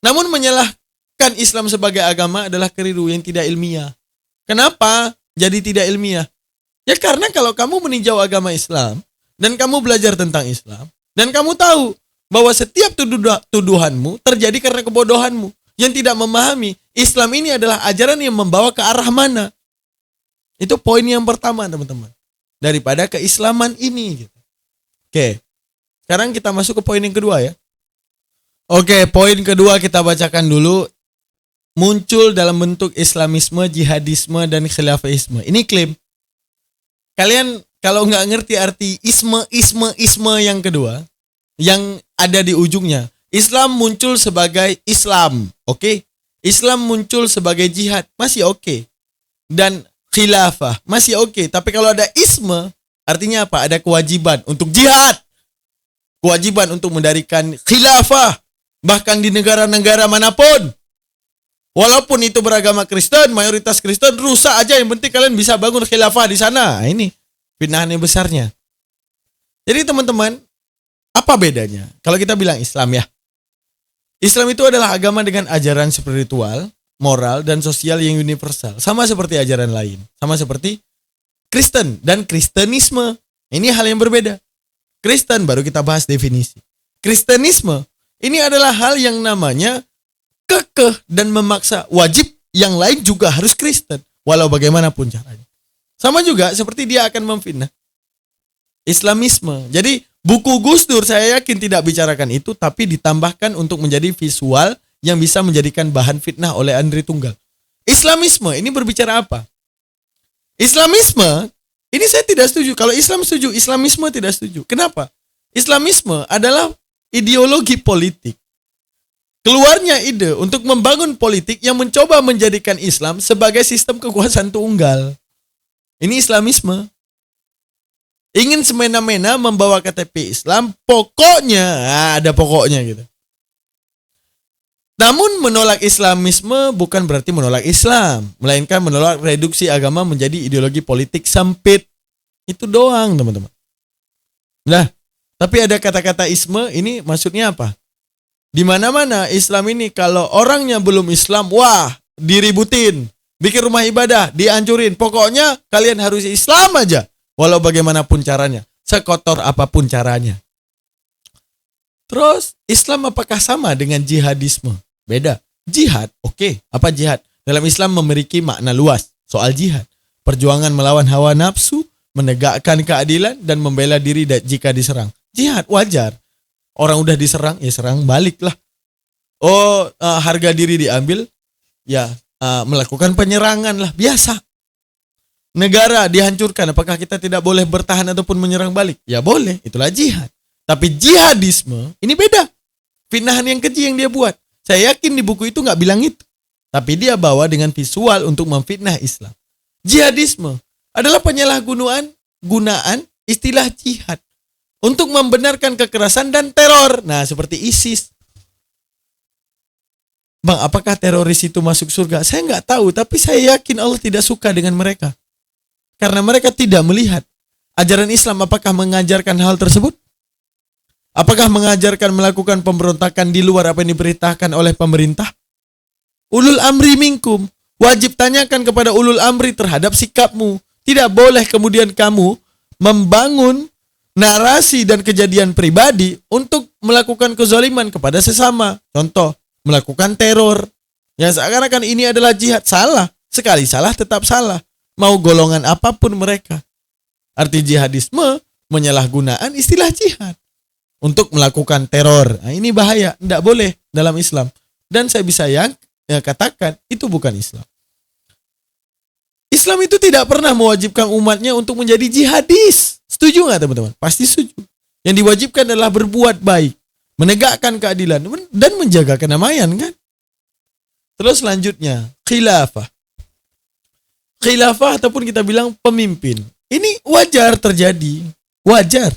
Namun menyalahkan Islam sebagai agama adalah keliru yang tidak ilmiah. Kenapa jadi tidak ilmiah? Ya karena kalau kamu meninjau agama Islam, dan kamu belajar tentang Islam, dan kamu tahu bahwa setiap tuduhanmu terjadi karena kebodohanmu, yang tidak memahami Islam ini adalah ajaran yang membawa ke arah mana. Itu poin yang pertama, teman-teman. Daripada keislaman ini. Oke. Sekarang kita masuk ke poin yang kedua ya. Oke, poin kedua kita bacakan dulu. Muncul dalam bentuk Islamisme, jihadisme, dan khilafahisme. Ini klaim. Kalian kalau nggak ngerti arti isme yang kedua, yang ada di ujungnya. Islam muncul sebagai Islam, oke? Islam muncul sebagai jihad, masih oke. Dan khilafah, masih oke. Tapi kalau ada isme, artinya apa? Ada kewajiban untuk jihad. Kewajiban untuk mendirikan khilafah. Bahkan di negara-negara manapun. Walaupun itu beragama Kristen, mayoritas Kristen, rusak aja. Yang penting kalian bisa bangun khilafah di sana. Ini fitnahan yang besarnya. Jadi teman-teman, apa bedanya? Kalau kita bilang Islam ya. Islam itu adalah agama dengan ajaran spiritual, moral, dan sosial yang universal. Sama seperti ajaran lain. Sama seperti Kristen dan Kristenisme. Ini hal yang berbeda. Kristen baru kita bahas definisi. Kristenisme ini adalah hal yang namanya kekeh dan memaksa wajib yang lain juga harus Kristen walau bagaimanapun caranya. Sama juga seperti dia akan memfitnah Islamisme. Jadi buku Gus Dur saya yakin tidak bicarakan itu, tapi ditambahkan untuk menjadi visual yang bisa menjadikan bahan fitnah oleh Andri Tunggal. Islamisme ini berbicara apa? Islamisme ini saya tidak setuju. Kalau Islam setuju, Islamisme tidak setuju. Kenapa? Islamisme adalah ideologi politik. Keluarnya ide untuk membangun politik yang mencoba menjadikan Islam sebagai sistem kekuasaan tunggal. Ini Islamisme. Ingin semena-mena membawa KTP Islam, pokoknya, ada pokoknya gitu. Namun menolak Islamisme bukan berarti menolak Islam, melainkan menolak reduksi agama menjadi ideologi politik sempit. Itu doang, teman-teman. Nah, tapi ada kata-kata isme, ini maksudnya apa? Di mana-mana Islam ini kalau orangnya belum Islam, wah, diributin, bikin rumah ibadah, dihancurin. Pokoknya kalian harus Islam aja, walau bagaimanapun caranya, sekotor apapun caranya. Terus, Islam apakah sama dengan jihadisme? Beda. Jihad, oke. Apa jihad? Dalam Islam memiliki makna luas soal jihad. Perjuangan melawan hawa nafsu, menegakkan keadilan, dan membela diri jika diserang. Jihad, wajar. Orang udah diserang, ya serang balik lah. Harga diri diambil, ya melakukan penyerangan lah, biasa. Negara dihancurkan, apakah kita tidak boleh bertahan ataupun menyerang balik? Ya boleh, itulah jihad. Tapi jihadisme, ini beda. Fitnahan yang keji yang dia buat. Saya yakin di buku itu nggak bilang itu. Tapi dia bawa dengan visual untuk memfitnah Islam. Jihadisme adalah penyalahgunaan istilah jihad untuk membenarkan kekerasan dan teror. Nah, seperti ISIS. Bang, apakah teroris itu masuk surga? Saya nggak tahu, tapi saya yakin Allah tidak suka dengan mereka. Karena mereka tidak melihat ajaran Islam apakah mengajarkan hal tersebut? Apakah mengajarkan melakukan pemberontakan di luar apa yang diperintahkan oleh pemerintah? Ulul amri minkum. Wajib tanyakan kepada ulul amri terhadap sikapmu. Tidak boleh kemudian kamu membangun narasi dan kejadian pribadi untuk melakukan kezaliman kepada sesama. Contoh, melakukan teror. Yang seakan-akan ini adalah jihad. Salah. Sekali salah tetap salah. Mau golongan apapun mereka. Arti jihadisme, menyalahgunaan istilah jihad untuk melakukan teror. Nah, ini bahaya. Tidak boleh dalam Islam. Dan saya bisa katakan, itu bukan Islam. Islam itu tidak pernah mewajibkan umatnya untuk menjadi jihadis. Setuju nggak teman-teman? Pasti setuju. Yang diwajibkan adalah berbuat baik, menegakkan keadilan, dan menjaga kedamaian kan? Terus selanjutnya, khilafah. Khilafah ataupun kita bilang pemimpin. Ini wajar terjadi. Wajar.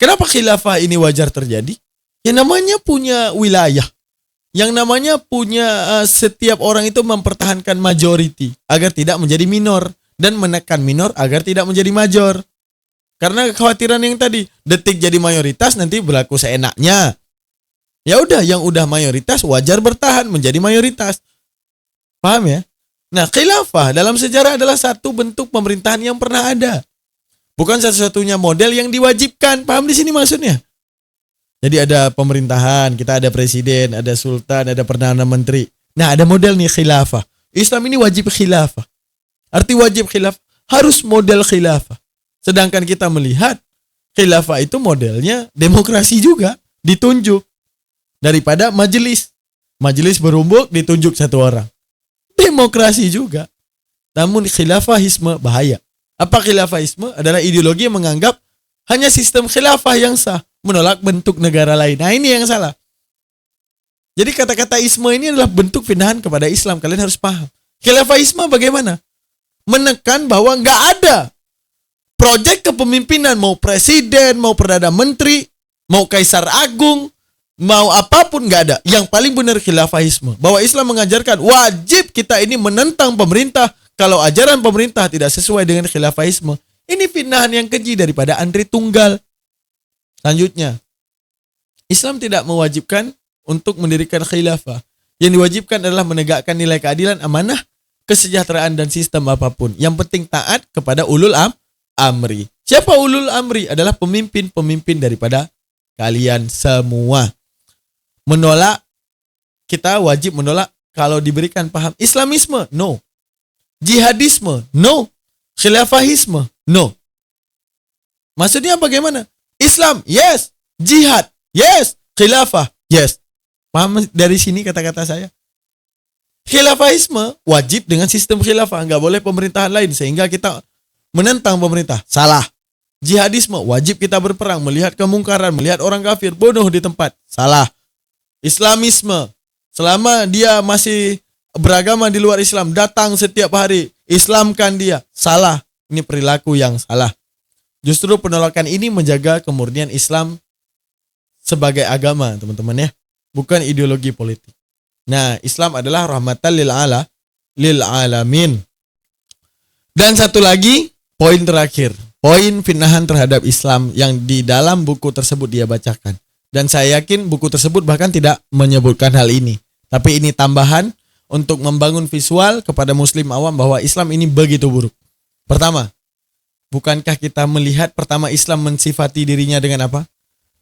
Kenapa khilafah ini wajar terjadi? Yang namanya punya wilayah. Yang namanya punya setiap orang itu mempertahankan majority agar tidak menjadi minor dan menekan minor agar tidak menjadi major. Karena kekhawatiran yang tadi, detik jadi mayoritas nanti berlaku seenaknya. Ya udah, yang udah mayoritas wajar bertahan menjadi mayoritas. Paham ya? Nah, khilafah dalam sejarah adalah satu bentuk pemerintahan yang pernah ada. Bukan satu-satunya model yang diwajibkan. Paham di sini maksudnya? Jadi ada pemerintahan, kita ada presiden, ada sultan, ada perdana menteri. Nah, ada model nih khilafah. Islam ini wajib khilafah. Arti wajib khilafah, harus model khilafah. Sedangkan kita melihat khilafah itu modelnya demokrasi juga, ditunjuk. Daripada majelis. Majelis berumbuk, ditunjuk satu orang. Demokrasi juga. Namun khilafahisme bahaya. Apa khilafahisme? Adalah ideologi yang menganggap hanya sistem khilafah yang sah, menolak bentuk negara lain. Nah, ini yang salah. Jadi kata-kata isme ini adalah bentuk pindahan kepada Islam. Kalian harus paham. Khilafahisme bagaimana? Menekan bahwa nggak ada proyek kepemimpinan, mau presiden, mau perdana menteri, mau kaisar agung, mau apapun nggak ada. Yang paling benar khilafahisme. Bahwa Islam mengajarkan wajib kita ini menentang pemerintah kalau ajaran pemerintah tidak sesuai dengan khilafahisme. Ini fitnahan yang keji daripada Andri Tunggal. Selanjutnya, Islam tidak mewajibkan untuk mendirikan khilafah. Yang diwajibkan adalah menegakkan nilai keadilan, amanah, kesejahteraan, dan sistem apapun. Yang penting taat kepada ulul amri. Siapa ulul amri? Adalah pemimpin-pemimpin daripada kalian semua. Menolak, kita wajib menolak kalau diberikan paham Islamisme, no. Jihadisme, no. Khilafahisme, no. Maksudnya bagaimana? Islam, yes. Jihad, yes. Khilafah, yes. Paham dari sini kata-kata saya? Khilafahisme wajib dengan sistem khilafah. Nggak boleh pemerintahan lain sehingga kita menentang pemerintah. Salah. Jihadisme wajib kita berperang, melihat kemungkaran, melihat orang kafir, bunuh di tempat. Salah. Islamisme, selama dia masih beragama di luar Islam, datang setiap hari, Islamkan dia. Salah. Ini perilaku yang salah. Justru penolakan ini menjaga kemurnian Islam sebagai agama, teman-teman ya. Bukan ideologi politik. Nah, Islam adalah rahmatan lil alamin. Dan satu lagi, poin terakhir. poin fitnahan terhadap Islam yang di dalam buku tersebut dia bacakan. Dan saya yakin buku tersebut bahkan tidak menyebutkan hal ini. Tapi ini tambahan untuk membangun visual kepada muslim awam bahwa Islam ini begitu buruk. Pertama, bukankah kita melihat pertama Islam mensifati dirinya dengan apa?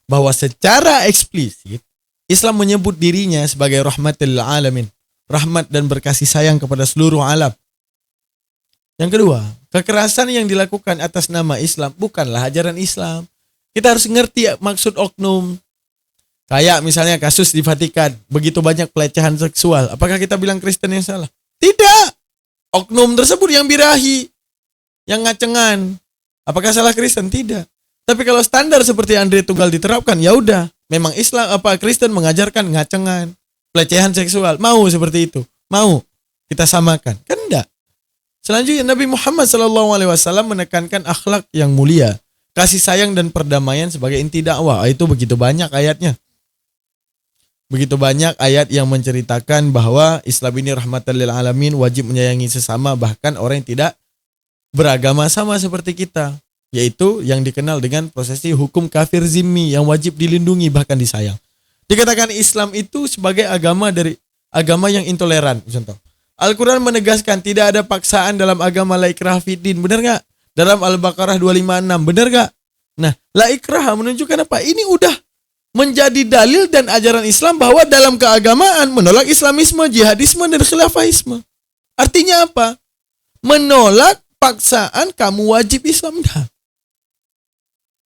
Bahwa secara eksplisit Islam menyebut dirinya sebagai rahmatul alamin, rahmat dan berkasih sayang kepada seluruh alam. Yang kedua, kekerasan yang dilakukan atas nama Islam bukanlah ajaran Islam. Kita harus ngerti maksud oknum. Kayak misalnya kasus di Vatikan, begitu banyak pelecehan seksual. Apakah kita bilang Kristen yang salah? Tidak. Oknum tersebut yang birahi, yang ngacengan. Apakah salah Kristen? Tidak. Tapi kalau standar seperti Andre Tunggal diterapkan, ya udah, memang Islam Kristen mengajarkan ngacengan, pelecehan seksual. Mau seperti itu? Mau kita samakan? Kan enggak. Selanjutnya Nabi Muhammad SAW menekankan akhlak yang mulia, kasih sayang dan perdamaian sebagai inti dakwah. Itu begitu banyak ayatnya. Begitu banyak ayat yang menceritakan bahwa Islam ini rahmatan lil alamin, wajib menyayangi sesama, bahkan orang yang tidak beragama sama seperti kita, yaitu yang dikenal dengan prosesi hukum kafir zimmi yang wajib dilindungi bahkan disayang. Dikatakan Islam itu sebagai agama yang intoleran. Contoh, Al-Quran menegaskan tidak ada paksaan dalam agama la ikraha fiddin. Benar nggak? Dalam Al-Baqarah 256. Benar nggak? Nah, la ikraha menunjukkan apa? Ini udah menjadi dalil dan ajaran Islam bahwa dalam keagamaan menolak Islamisme, jihadisme, dan khilafahisme. Artinya apa? Menolak paksaan kamu wajib Islam.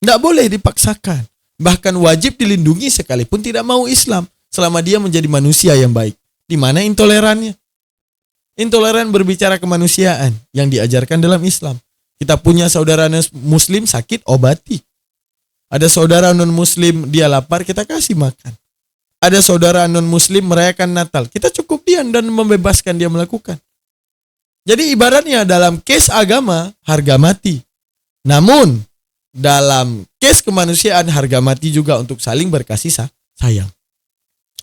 Tidak boleh dipaksakan. Bahkan wajib dilindungi sekalipun tidak mau Islam, selama dia menjadi manusia yang baik. Di mana intolerannya? Intoleran berbicara kemanusiaan yang diajarkan dalam Islam. Kita punya saudara muslim sakit, obati. Ada saudara non-muslim dia lapar, kita kasih makan. Ada saudara non-muslim merayakan Natal, kita cukup diam dan membebaskan dia melakukan. Jadi ibaratnya dalam case agama, harga mati. Namun, dalam case kemanusiaan, harga mati juga untuk saling berkasih sayang.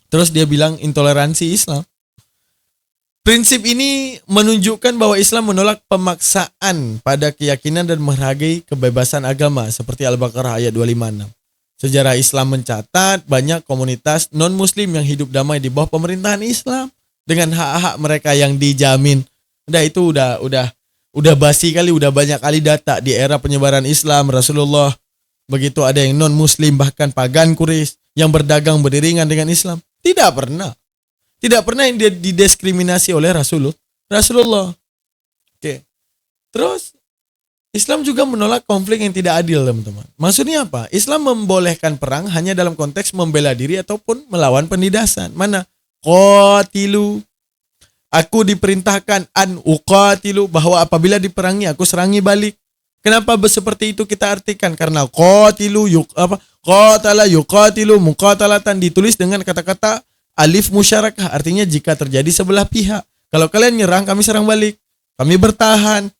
Terus dia bilang intoleransi Islam. Prinsip ini menunjukkan bahwa Islam menolak pemaksaan pada keyakinan dan menghargai kebebasan agama seperti Al-Baqarah ayat 256. Sejarah Islam mencatat banyak komunitas non-muslim yang hidup damai di bawah pemerintahan Islam dengan hak-hak mereka yang dijamin. Itu udah basi kali, udah banyak kali data di era penyebaran Islam Rasulullah. Begitu ada yang non-muslim bahkan pagan Quraisy yang berdagang beriringan dengan Islam. Tidak pernah yang didiskriminasi oleh Rasulullah. Oke. Terus Islam juga menolak konflik yang tidak adil, teman-teman. Maksudnya apa? Islam membolehkan perang hanya dalam konteks membela diri ataupun melawan penindasan. Mana? Qatilu. Aku diperintahkan an uqatilu, bahwa apabila diperangi aku serangi balik. Kenapa seperti itu kita artikan? Karena qatilu qatala yuqatilu muqatalatan ditulis dengan kata-kata alif musyarakah, artinya jika terjadi sebelah pihak. Kalau kalian nyerang, kami serang balik. Kami bertahan.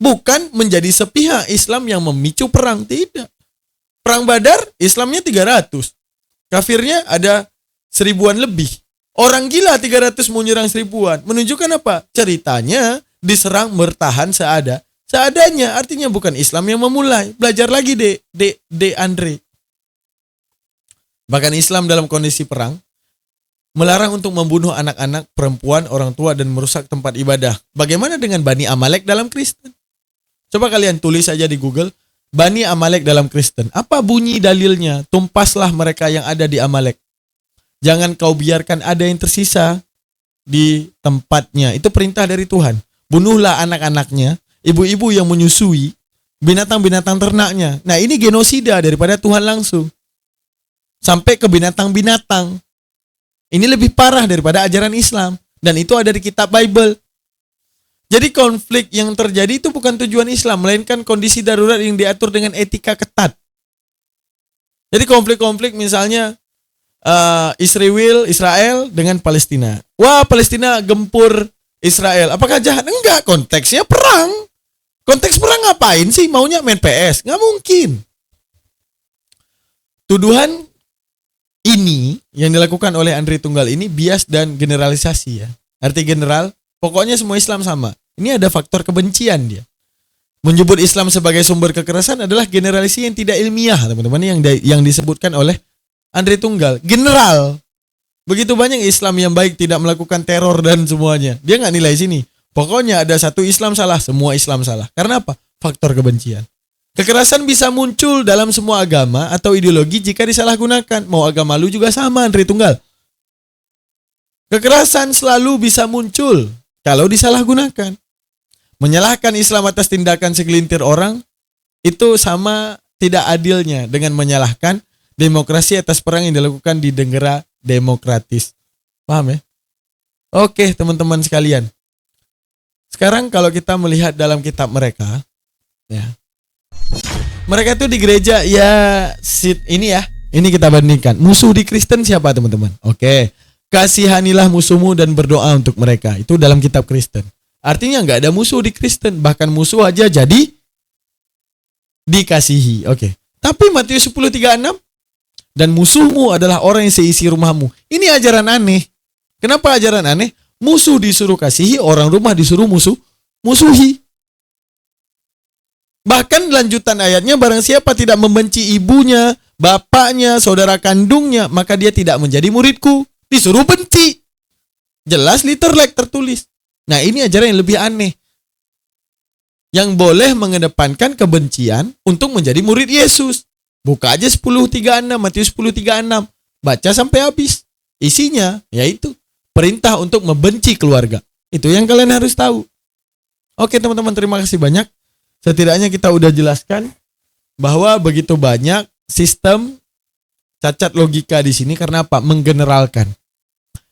Bukan menjadi sepihak Islam yang memicu perang, tidak. Perang Badar, Islamnya 300. Kafirnya ada 1000-an lebih. Orang gila 300 mau nyerang 1000-an. Menunjukkan apa? Ceritanya diserang bertahan seadanya. Artinya bukan Islam yang memulai. Belajar lagi De Andre. Bahkan Islam dalam kondisi perang melarang untuk membunuh anak-anak, perempuan, orang tua, dan merusak tempat ibadah. Bagaimana dengan Bani Amalek dalam Kristen? Coba kalian tulis saja di Google, Bani Amalek dalam Kristen. Apa bunyi dalilnya? Tumpaslah mereka yang ada di Amalek. Jangan kau biarkan ada yang tersisa di tempatnya. Itu perintah dari Tuhan. Bunuhlah anak-anaknya, ibu-ibu yang menyusui, binatang-binatang ternaknya. Nah, ini genosida daripada Tuhan langsung. Sampai ke binatang-binatang. Ini lebih parah daripada ajaran Islam. Dan itu ada di kitab Bible. Jadi konflik yang terjadi itu bukan tujuan Islam, melainkan kondisi darurat yang diatur dengan etika ketat. Jadi konflik-konflik misalnya Israel dengan Palestina. Wah, Palestina gempur Israel. Apakah jahat? Enggak, konteksnya perang. Konteks perang ngapain sih? Maunya main PS? Nggak mungkin. Tuduhan ini yang dilakukan oleh Andre Tunggal ini bias dan generalisasi ya. Arti general, pokoknya semua Islam sama. Ini ada faktor kebencian dia. Menyebut Islam sebagai sumber kekerasan adalah generalisasi yang tidak ilmiah, teman-teman, yang disebutkan oleh Andre Tunggal. General. Begitu banyak Islam yang baik tidak melakukan teror dan semuanya. Dia nggak nilai sini. Pokoknya ada satu Islam salah, semua Islam salah. Karena apa? Faktor kebencian. Kekerasan bisa muncul dalam semua agama atau ideologi jika disalahgunakan. Mau agama lu juga sama, Andre Tunggal. Kekerasan selalu bisa muncul kalau disalahgunakan. Menyalahkan Islam atas tindakan segelintir orang itu sama tidak adilnya dengan menyalahkan demokrasi atas perang yang dilakukan di negara demokratis. Paham ya? Oke, teman-teman sekalian. Sekarang kalau kita melihat dalam kitab mereka, ya. Mereka itu di gereja ya ini kita bandingkan. Musuh di Kristen siapa, teman-teman? Oke. Kasihanilah musuhmu dan berdoa untuk mereka. Itu dalam kitab Kristen. Artinya nggak ada musuh di Kristen, bahkan musuh aja jadi dikasihi. Oke. Tapi Matius 10:36 dan musuhmu adalah orang yang seisi rumahmu. Ini ajaran aneh. Kenapa ajaran aneh? Musuh disuruh kasihi, orang rumah disuruh musuhi. Bahkan lanjutan ayatnya, barang siapa tidak membenci ibunya, bapaknya, saudara kandungnya, maka dia tidak menjadi muridku. Disuruh benci. Jelas literally tertulis. Nah, ini ajaran yang lebih aneh. Yang boleh mengedepankan kebencian untuk menjadi murid Yesus. Buka aja 10:36, Matius 10:36. Baca sampai habis. Isinya yaitu perintah untuk membenci keluarga. Itu yang kalian harus tahu. Oke, teman-teman, terima kasih banyak. Setidaknya kita udah jelaskan bahwa begitu banyak sistem cacat logika di sini karena apa? Menggeneralkan.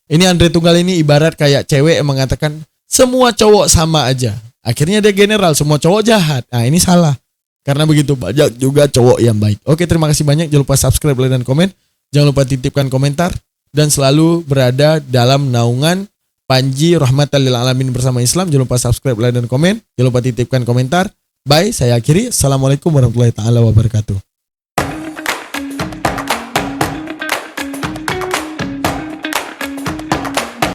Ini Andre Tunggal ini ibarat kayak cewek yang mengatakan semua cowok sama aja. Akhirnya dia general, semua cowok jahat. Nah, ini salah. Karena begitu banyak juga cowok yang baik. Oke, terima kasih banyak. Jangan lupa subscribe, like, dan komen. Jangan lupa titipkan komentar. Dan selalu berada dalam naungan Panji Rahmatan lil Alamin bersama Islam. Jangan lupa subscribe, like, dan komen. Jangan lupa titipkan komentar. Bye, saya akhiri. Assalamualaikum warahmatullahi taala wabarakatuh.